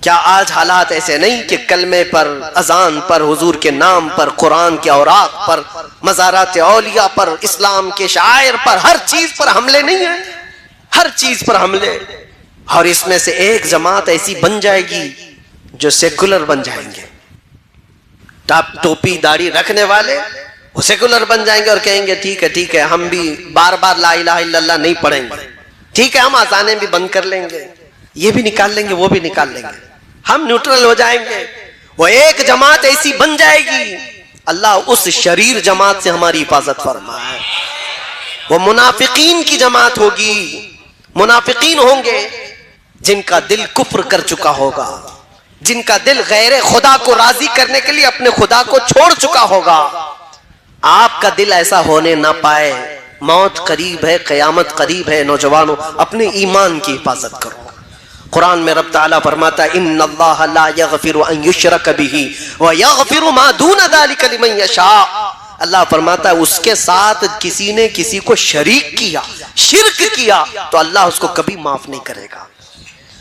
क्या आज हालात ऐसे नहीं कि कलमे पर, अजान पर, हुजूर के नाम पर, कुरान के औराक पर, मज़ारात औलिया पर, इस्लाम के शायर पर, हर चीज पर हमले नहीं है? हर चीज पर हमले। और इसमें से एक जमात ऐसी बन जाएगी जो सेकुलर बन जाएंगे। टोपी दाढ़ी रखने वाले वो सेकुलर बन जाएंगे और कहेंगे ठीक है हम भी बार बार ला इलाहा इल्लल्लाह नहीं पढ़ेंगे, ठीक है हम आज़ानें भी बंद कर लेंगे, ये भी निकाल लेंगे वो भी निकाल लेंगे, हम न्यूट्रल हो जाएंगे। वो एक जमात ऐसी बन जाएगी, अल्लाह उस शरीर जमात से हमारी हिफाजत फरमाए। वो मुनाफिकीन की जमात होगी, मुनाफिकीन होंगे जिनका दिल कुफ्र कर चुका होगा, जिनका दिल गैर खुदा को राजी करने के लिए अपने खुदा को छोड़ चुका होगा। आपका दिल ऐसा होने ना पाए। मौत करीब है, क़यामत करीब है। नौजवानों, अपने ईमान की हिफाजत करो। कुरान में रब ताला फरमाता है इन्नल्लाह ला यगफिरु अन युशरक बिही व यगफिरु मा दून ज़ालिका लिमन यशा। अल्लाह फरमाता है उसके साथ किसी ने किसी को शरीक किया, शिर्क किया, तो अल्लाह उसको कभी माफ नहीं करेगा।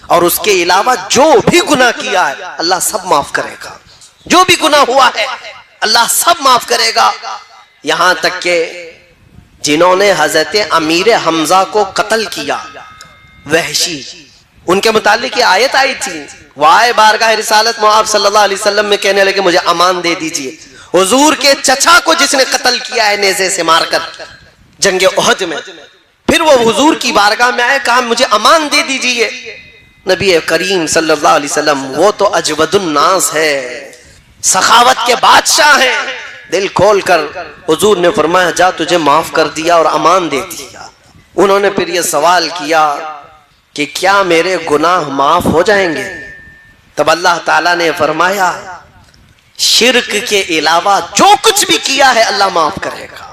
और उसके अलावा जो भी गुनाह किया है अल्लाह सब माफ करेगा। जो भी गुनाह हुआ है अल्लाह सब माफ करेगा। यहां तक के जिन्होंने हजरत अमीर हमजा को कत्ल किया, वहशी, उनके मुतालिक ये आयत आई थी। वाए बारगाह रिसालत मुआब सल्लल्लाहु अलैहि वसल्लम में कहने लगे मुझे अमान दे दीजिए। हुजूर के चचा को जिसने कत्ल किया है नेज़े से मारकर जंगे उहद में, फिर वो हुजूर की बारगाह में आए, कहा मुझे अमान दे दीजिए। नबी करीम सल्लल्लाहु अलैहि वसल्लम वो तो अजवदुन नास है, सखावत के बादशाह हैं। दिल खोल कर हुजूर ने फरमाया जा तुझे माफ कर दिया और अमान दे दिया। उन्होंने फिर ये सवाल किया कि क्या मेरे गुनाह माफ हो जाएंगे? तब अल्लाह ताला ने फरमाया शिर्क के अलावा जो कुछ भी किया है अल्लाह माफ करेगा।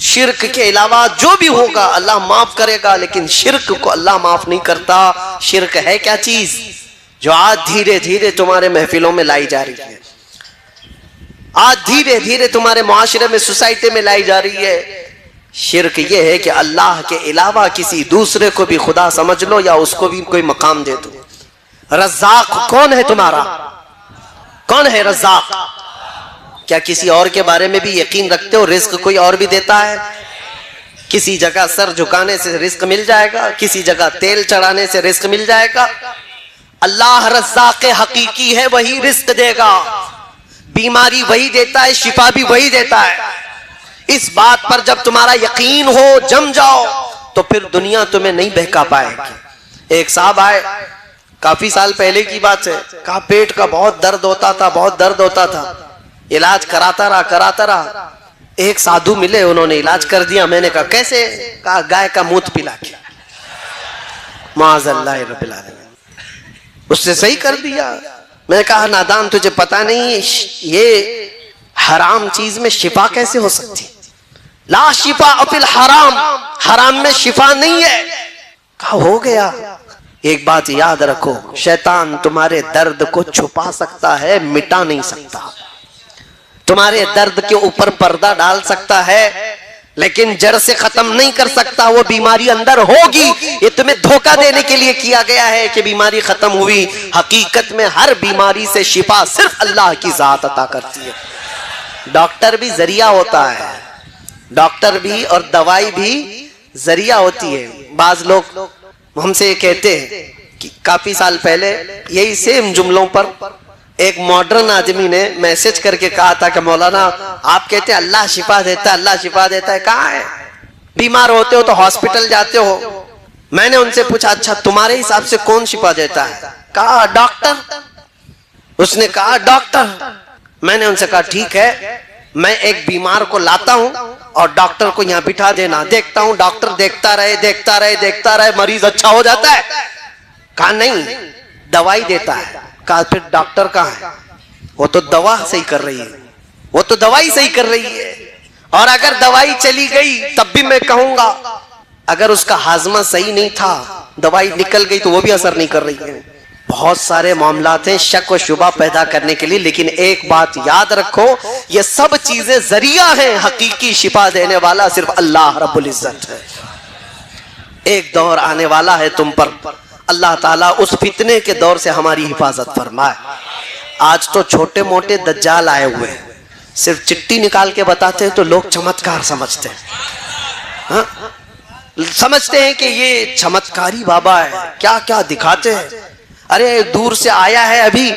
शिर्क के अलावा जो भी होगा अल्लाह माफ करेगा, लेकिन शिर्क को अल्लाह माफ नहीं करता। शिर्क है क्या चीज जो आज धीरे धीरे तुम्हारे महफिलों में लाई जा रही है, आज धीरे धीरे तुम्हारे मुआशरे में, सोसाइटी में लाई जा रही है। शिर्क ये है कि अल्लाह के अलावा किसी दूसरे को भी खुदा समझ लो या उसको भी कोई मकाम दे दो। रज़्ज़ाक़ कौन है तुम्हारा? कौन है रज़्ज़ाक़? क्या किसी और के बारे में भी यकीन रखते हो? रिस्क कोई और भी देता है। किसी जगह सर झुकाने से रिस्क मिल जाएगा, किसी जगह तेल चढ़ाने से रिस्क मिल जाएगा। अल्लाह रज़्ज़ाक़ हकीकी है, वही रिस्क देगा। बीमारी वही देता है, शिफा भी वही देता है। इस बात पर जब तुम्हारा यकीन हो, जम जाओ, तो फिर दुनिया तुम्हें नहीं बहका पाएगी। एक साहब आए, काफी साल पहले की बात है, कहा पेट का बहुत दर्द होता था, बहुत दर्द होता था। इलाज कराता रहा। एक साधु मिले, उन्होंने इलाज कर दिया। मैंने कहा कैसे? कहा गाय का मूत्र पिला के। माज़अल्लाह रब्बिल आलमीन, उससे सही कर दिया। मैंने कहा नादान, तुझे पता नहीं ये हराम चीज में शिफा कैसे हो सकती? ला शिफा अफिल हराम, हराम में शिफा नहीं है। कहा हो गया। एक बात याद रखो, शैतान तुम्हारे दर्द को छुपा सकता है, मिटा नहीं सकता। तुम्हारे दर्द के ऊपर पर्दा डाल सकता है, लेकिन जड़ से खत्म नहीं कर सकता। वो बीमारी अंदर होगी, ये तुम्हें धोखा देने के लिए किया गया है कि बीमारी खत्म हुई। हकीकत में हर बीमारी से शिफा सिर्फ अल्लाह की जात अता करती है। डॉक्टर भी जरिया होता है, डॉक्टर भी और दवाई भी जरिया होती है। बाज लोग हमसे कहते हैं कि काफी साल पहले यही सेम जुमलों पर एक मॉडर्न आदमी ने मैसेज करके कहा था कि मौलाना आप कहते हैं अल्लाह शिफा देता है, अल्लाह शिफा देता है, कहाँ है? बीमार होते हो तो हॉस्पिटल जाते हो। मैंने उनसे पूछा अच्छा तुम्हारे हिसाब से कौन शिफा देता है? कहा डॉक्टर। उसने कहा डॉक्टर। मैंने उनसे कहा ठीक है, मैं एक बीमार को लाता हूं और डॉक्टर को यहाँ बिठा देना, देखता हूं डॉक्टर देखता रहे, मरीज अच्छा हो जाता है। कहा नहीं, दवाई देता है। कहा फिर डॉक्टर कहाँ है? वो तो दवा सही कर रही है, वो तो दवाई सही कर रही है। और अगर दवाई चली गई तब भी मैं कहूंगा, अगर उसका हाजमा सही नहीं था, दवाई निकल गई तो वो भी असर नहीं कर रही है। बहुत सारे मामलात हैं शक व शुबा पैदा करने के लिए, लेकिन एक बात याद रखो, ये सब चीजें जरिया हैं, हकीकी शिफा देने वाला सिर्फ अल्लाह रब्बुल इज्जत है। एक दौर आने वाला है तुम पर, अल्लाह ताला उस फितने के दौर से हमारी हिफाजत फरमाए। आज तो छोटे मोटे दज्जाल आए हुए हैं, सिर्फ चिट्ठी निकाल के बताते हैं तो लोग चमत्कार समझते हैं। हाँ? समझते हैं कि ये चमत्कारी बाबा है, क्या क्या दिखाते हैं। अरे दूर से आया है अभी,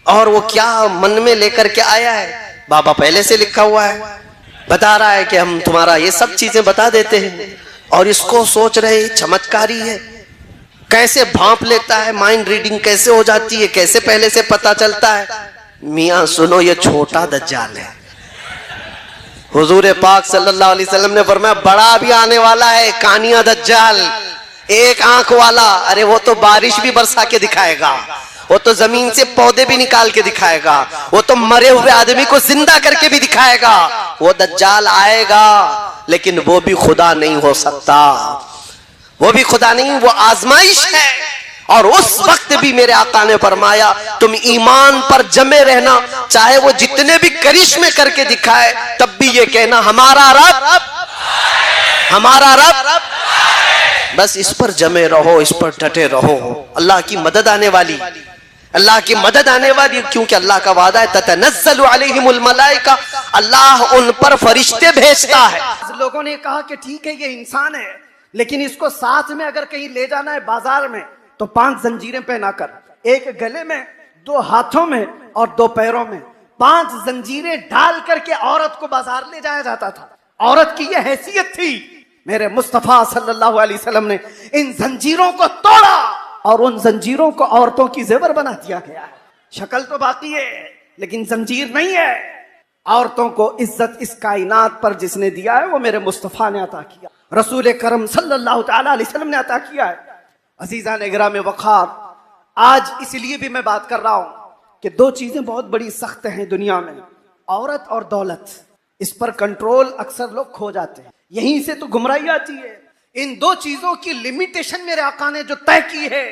और वो क्या मन में लेकर के आया है, बाबा पहले से लिखा हुआ है, बता रहा है कि हम तुम्हारा ये सब चीजें बता देते हैं। और इसको सोच रहे चमत्कारी है, कैसे भांप लेता है, माइंड रीडिंग कैसे हो जाती है, कैसे पहले से पता चलता है। मियां सुनो, ये छोटा दज्जाल है। हुजूर पाक सल्लल्लाहु अलैहि वसल्लम ने फरमाया बड़ा भी आने वाला है, कानिया दज्जाल, एक आंख वाला। अरे वो तो बारिश भी बरसा के दिखाएगा, वो तो जमीन से पौधे भी निकाल के दिखाएगा, वो तो मरे हुए आदमी को जिंदा करके भी दिखाएगा। वो दज्जाल आएगा, लेकिन वो भी खुदा नहीं हो सकता, वो भी खुदा नहीं, वो आजमाइश है। और उस वक्त भी मेरे आका ने फरमाया तुम ईमान पर जमे रहना, चाहे वो जितने भी करिश्मे करके दिखाए, तब भी ये कहना हमारा रब, हमारा रब। बस इस पर जमे रहो, इस पर डटे रहो। अल्लाह की मदद आने वाली, अल्लाह की मदद आने वाली, क्योंकि अल्लाह का वादा है ततनज़्ज़लु अलैहिमुल मलाइका, अल्लाह उन पर फरिश्ते भेजता है। लोगों ने कहा कि ठीक है ये इंसान है, लेकिन इसको साथ में अगर कहीं ले जाना है बाजार में तो 5 जंजीरें पहना कर, एक गले में, 2 हाथों में और 2 पैरों में 5 जंजीरें डाल करके औरत को बाजार ले जाया जाता था। औरत की यह हैसियत थी। मेरे मुस्तफा सल्लल्लाहु अलैहि वसल्लम ने इन जंजीरों को तोड़ा और उन जंजीरों को औरतों की जेवर बना दिया गया है। शक्ल तो बाकी है लेकिन जंजीर नहीं है। औरतों को इज्जत इस कायनात पर जिसने दिया है वो मेरे मुस्तफा ने अता किया, रसूल करम सल्लल्लाहु ताला अलैहि वसल्लम ने अता किया है। अजीजा नेगरा में वखार, आज इसलिए भी मैं बात कर रहा हूं कि 2 चीजें बहुत बड़ी सख्त हैं दुनिया में, औरत और दौलत। इस पर कंट्रोल अक्सर लोग खो जाते हैं, यहीं से तो गुमराही आती है। इन 2 चीजों की लिमिटेशन मेरे आका ने जो तय की है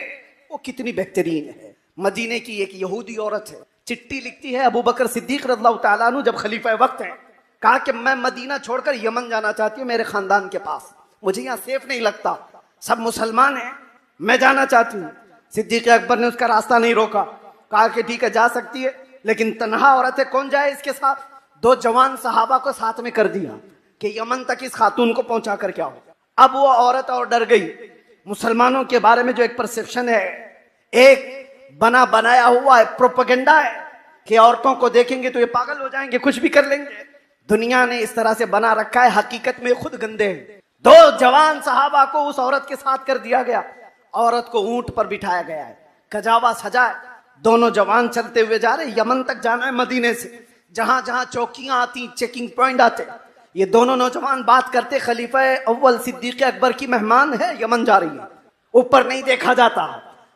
वो कितनी बेहतरीन है। मदीने की एक यहूदी औरत है, चिट्ठी लिखती है अबू बकर सिद्दीक रज़ियल्लाहु ताला अन्हु जब खलीफा वक्त है, कहा कि मैं मदीना छोड़कर यमन जाना चाहती हूँ, मेरे खानदान के पास, मुझे यहाँ सेफ नहीं लगता, सब मुसलमान हैं, मैं जाना चाहती हूँ। सिद्दीक अकबर ने उसका रास्ता नहीं रोका, कहा कि ठीक है जा सकती है, लेकिन तन्हा औरत है, कौन जाए इसके साथ। 2 जवान सहाबा को साथ में कर दिया कि यमन तक इस खातून को पहुंचा कर क्या हो। अब वो औरत और डर गई। मुसलमानों के बारे में जो एक परसेप्शन है, एक बना बनाया हुआ है, प्रोपेगेंडा है कि औरतों को देखेंगे तो ये पागल हो जाएंगे, कुछ भी कर लेंगे। दुनिया ने इस तरह से बना रखा है, हकीकत में खुद गंदे हैं। 2 जवान सहाबा को उस औरत के साथ कर दिया गया। औरत को ऊंट पर बिठाया गया है, कजावा सजा है, दोनों जवान चलते हुए जा रहे। यमन तक जाना है मदीने से, जहां जहां चौकियां आती, चेकिंग पॉइंट आते, ये दोनों नौजवान बात करते, खलीफा अव्वल सिद्दीक अकबर की मेहमान है, यमन जा रही है, ऊपर नहीं देखा जाता,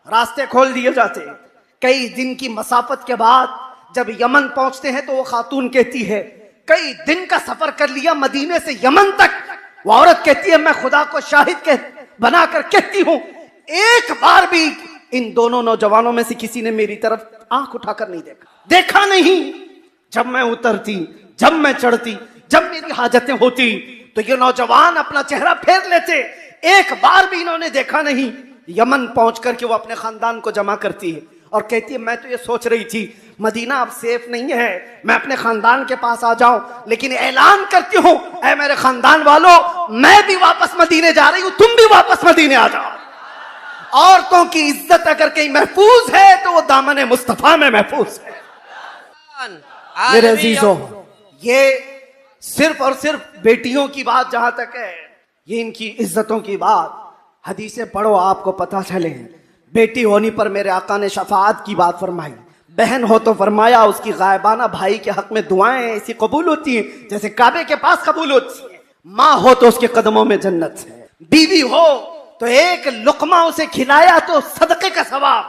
रास्ते खोल दिए जाते। कई दिन की मसाफत के बाद जब यमन पहुंचते हैं तो वो खातून कहती है कई दिन का सफर कर लिया मदीने से यमन तक। वो औरत कहती है मैं खुदा को शाहिद बनाकर कहती हूं, एक बार भी इन दोनों नौजवानों में से किसी ने मेरी तरफ आंख उठाकर नहीं देखा नहीं। जब मैं उतरती, जब मैं चढ़ती, जब मेरी हाजतें होती तो ये नौजवान अपना चेहरा फेर लेते, एक बार भी इन्होंने देखा नहीं। यमन पहुंच करके वो अपने खानदान को जमा करती है और कहती है मैं तो ये सोच रही थी मदीना अब सेफ नहीं है, मैं अपने खानदान के पास आ जाऊं, लेकिन ऐलान करती हूं ऐ मेरे खानदान वालों, मैं भी वापस मदीने जा रही हूं, तुम भी वापस मदीने आ जाओ। औरतों की इज्जत अगर कहीं महफूज है तो वो दामन मुस्तफा में महफूज है। मेरे अजीजों, ये सिर्फ और सिर्फ बेटियों की बात जहां तक है, ये इनकी इज्जतों की बात, हदीसें पढ़ो आपको पता चले। बेटी होने पर मेरे आका ने शफाअत की बात फरमाई, बहन हो तो फरमाया उसकी गायबाना भाई के हक में दुआएं ऐसी कबूल होती हैं जैसे काबे के पास कबूल होती है। माँ हो तो उसके कदमों में जन्नत है, बीवी हो तो एक लुकमा उसे खिलाया तो सदके का सवाब।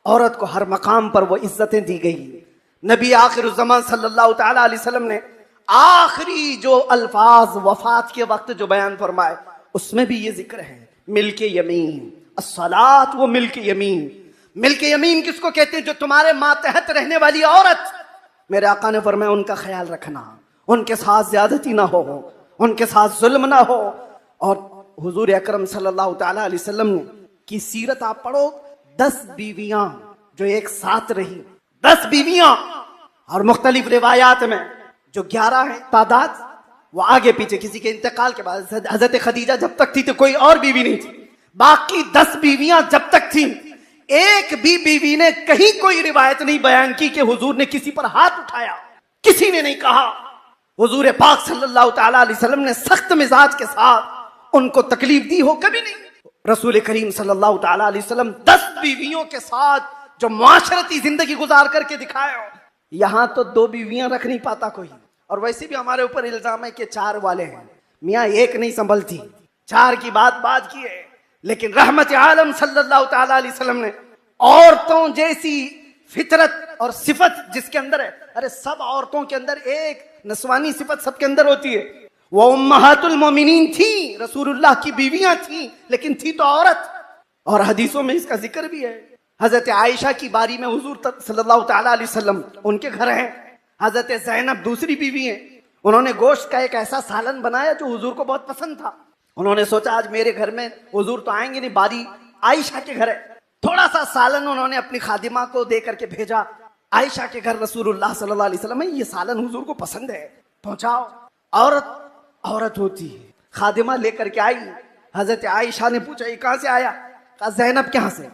औरत को हर मकाम पर वो इज्जतें दी गई। नबी आखिर ज़मान सल्लल्लाहु ताला अलैहि वसल्लम ने आखिरी जो अल्फाज वफात के वक्त जो बयान फरमाए उसमें भी ये जिक्र है, मिल्के यमीन अस्सलात, वो मिल्के यमीन। मिल्के यमीन किसको कहते हैं? जो तुम्हारे मातहत रहने वाली औरत। मेरे आका ने फरमाया उनका ख्याल रखना, उनके साथ ज्यादती ना हो, उनके साथ जुल्म ना हो। और हुजूर अकरम सल्लल्लाहु ताला अलैहि वसल्लम ने की सीरत आप पढ़ो, 10 बीवियां जो एक साथ रही, 10 बीवियां, और मुख्तलिफ रिवायात में जो 11 है तादाद, वो आगे पीछे किसी के इंतकाल के बाद, हजरत खदीजा जब तक थी तो कोई और बीवी नहीं थी, बाकी 10 बीवियां जब तक थी, एक भी बीवी ने कहीं कोई रिवायत नहीं बयान की कि हुजूर ने किसी पर हाथ उठाया, किसी ने नहीं कहा। हुजूर पाक सल्लल्लाहु तआला अलैहि वसल्लम ने सख्त मिजाज के साथ उनको तकलीफ दी हो, कभी नहीं। रसूल करीम सल्लल्लाहु तआला अलैहि वसल्लम 10 बीवियों के साथ जो माशरती जिंदगी गुजार करके दिखाए हो, यहां तो 2 बीवियां रख नहीं पाता कोई। और वैसे भी हमारे ऊपर इल्जाम है कि 4 वाले हैं, मियां एक नहीं संभलती, 4 की बात की है। लेकिन रहमत आलम सल्लल्लाहु तआला अलैहि वसल्लम ने औरतों जैसी फितरत और सिफत जिसके अंदर है, अरे सब औरतों के अंदर एक नस्वानी सिफत सबके अंदर होती है। वो उम्महातुल मोमिनीन थी, रसूलुल्लाह की बीवियां थी, लेकिन थी तो औरत। और हदीसों में इसका जिक्र भी है। हजरत आयशा की बारी में हुजूर सल्लल्लाहु तआला अलैहि वसल्लम उनके घर हैं, हजरत ज़ैनब दूसरी बीवी हैं। उन्होंने गोश्त का एक ऐसा सालन बनाया जो हुजूर को बहुत पसंद था। उन्होंने सोचा आज मेरे घर में हुजूर तो आएंगे नहीं, बारी आयशा के घर है। थोड़ा सा सालन उन्होंने अपनी खादिमा को दे करके भेजा आयशा के घर, रसूलुल्लाह सल्लल्लाहु अलैहि वसल्लम, ये सालन हुजूर को पसंद है, पहुंचाओ। औरत होती है, खादिमा लेकर के आई। हजरत आयशा ने पूछा ये कहां से आया? कहा ज़ैनब के यहाँ से।